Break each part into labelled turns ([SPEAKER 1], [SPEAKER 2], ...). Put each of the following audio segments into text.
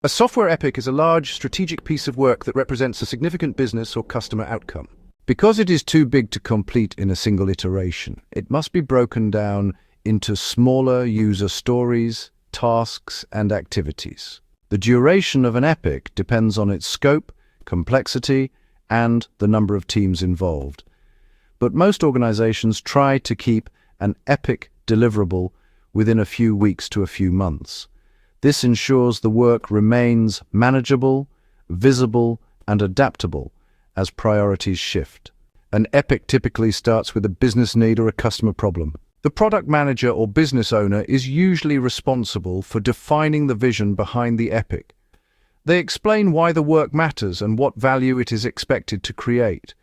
[SPEAKER 1] A software epic is a large, strategic piece of work that represents a significant business or customer outcome. Because it is too big to complete in a single iteration, it must be broken down into smaller user stories, tasks, and activities. The duration of an epic depends on its scope, complexity, and the number of teams involved. But most organizations try to keep an epic deliverable within a few weeks to a few months. This ensures the work remains manageable, visible, and adaptable as priorities shift. An epic typically starts with a business need or a customer problem. The product manager or business owner is usually responsible for defining the vision behind the epic. They explain why the work matters and what value it is expected to create.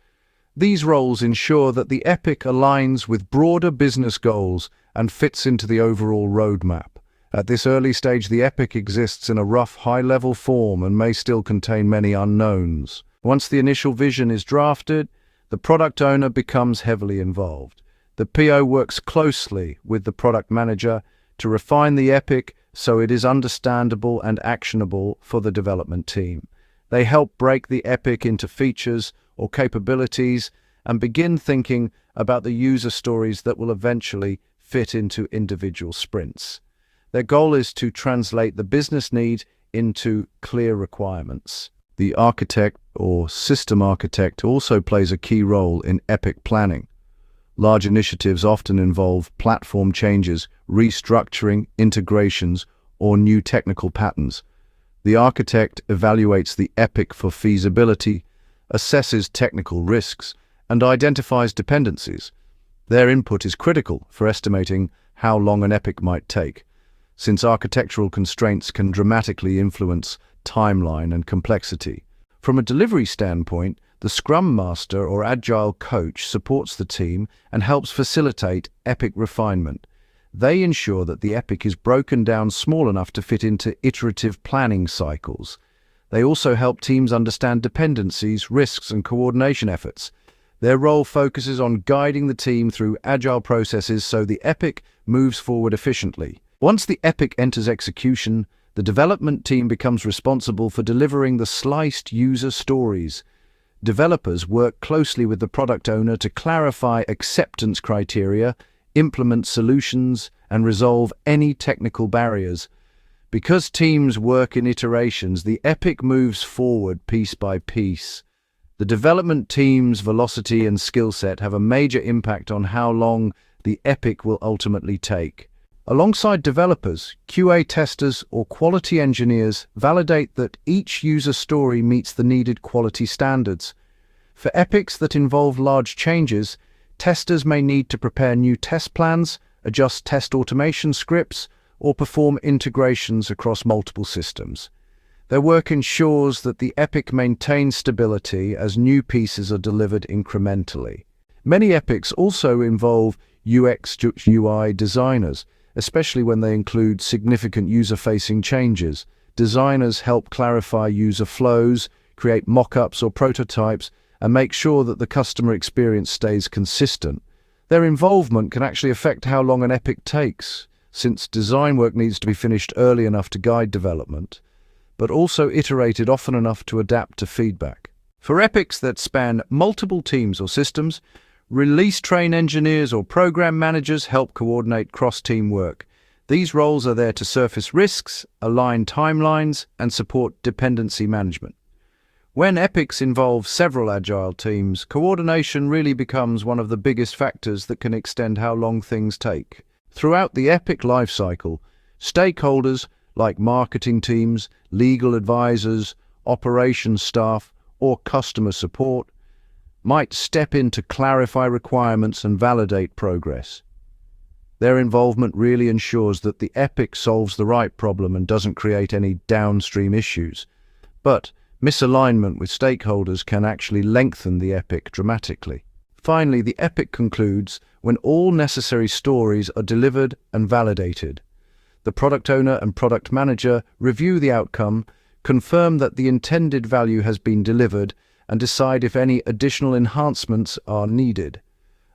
[SPEAKER 1] These roles ensure that the epic aligns with broader business goals and fits into the overall roadmap. At this early stage, the epic exists in a rough, high-level form and may still contain many unknowns. Once the initial vision is drafted, the product owner becomes heavily involved. The PO works closely with the product manager to refine the epic so it is understandable and actionable for the development team. They help break the epic into features or capabilities and begin thinking about the user stories that will eventually fit into individual sprints. Their goal is to translate the business need into clear requirements. The architect or system architect also plays a key role in epic planning. Large initiatives often involve platform changes, restructuring, integrations, or new technical patterns. The architect evaluates the epic for feasibility, assesses technical risks, and identifies dependencies. Their input is critical for estimating how long an epic might take, since architectural constraints can dramatically influence timeline and complexity. From a delivery standpoint, the Scrum Master or Agile Coach supports the team and helps facilitate epic refinement. They ensure that the epic is broken down small enough to fit into iterative planning cycles. They also help teams understand dependencies, risks, and coordination efforts. Their role focuses on guiding the team through agile processes so the epic moves forward efficiently. Once the epic enters execution, the development team becomes responsible for delivering the sliced user stories. Developers work closely with the product owner to clarify acceptance criteria, implement solutions, and resolve any technical barriers. Because teams work in iterations, the epic moves forward piece by piece. The development team's velocity and skill set have a major impact on how long the epic will ultimately take. Alongside developers, QA testers or quality engineers validate that each user story meets the needed quality standards. For epics that involve large changes, testers may need to prepare new test plans, adjust test automation scripts, or perform integrations across multiple systems. Their work ensures that the epic maintains stability as new pieces are delivered incrementally. Many epics also involve UX/UI designers, especially when they include significant user-facing changes. Designers help clarify user flows, create mock-ups or prototypes, and make sure that the customer experience stays consistent. Their involvement can actually affect how long an epic takes, since design work needs to be finished early enough to guide development, but also iterated often enough to adapt to feedback. For epics that span multiple teams or systems, release-train engineers or program managers help coordinate cross-team work. These roles are there to surface risks, align timelines, and support dependency management. When epics involve several agile teams, coordination really becomes one of the biggest factors that can extend how long things take. Throughout the epic lifecycle, stakeholders like marketing teams, legal advisors, operations staff, or customer support might step in to clarify requirements and validate progress. Their involvement really ensures that the epic solves the right problem and doesn't create any downstream issues. But misalignment with stakeholders can actually lengthen the epic dramatically. Finally, the epic concludes when all necessary stories are delivered and validated. The product owner and product manager review the outcome, confirm that the intended value has been delivered, and decide if any additional enhancements are needed.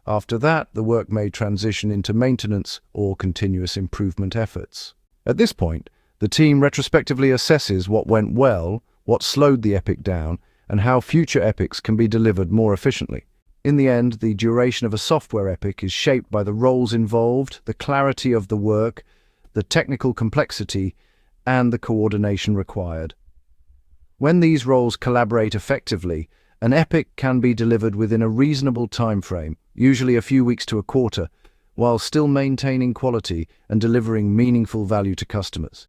[SPEAKER 1] After that, the work may transition into maintenance or continuous improvement efforts. At this point, The team retrospectively assesses what went well, what slowed the epic down, and how future epics can be delivered more efficiently. In the end, the duration of a software epic is shaped by the roles involved, the clarity of the work, the technical complexity, and the coordination required. When these roles collaborate effectively, an epic can be delivered within a reasonable time frame, usually a few weeks to a quarter, while still maintaining quality and delivering meaningful value to customers.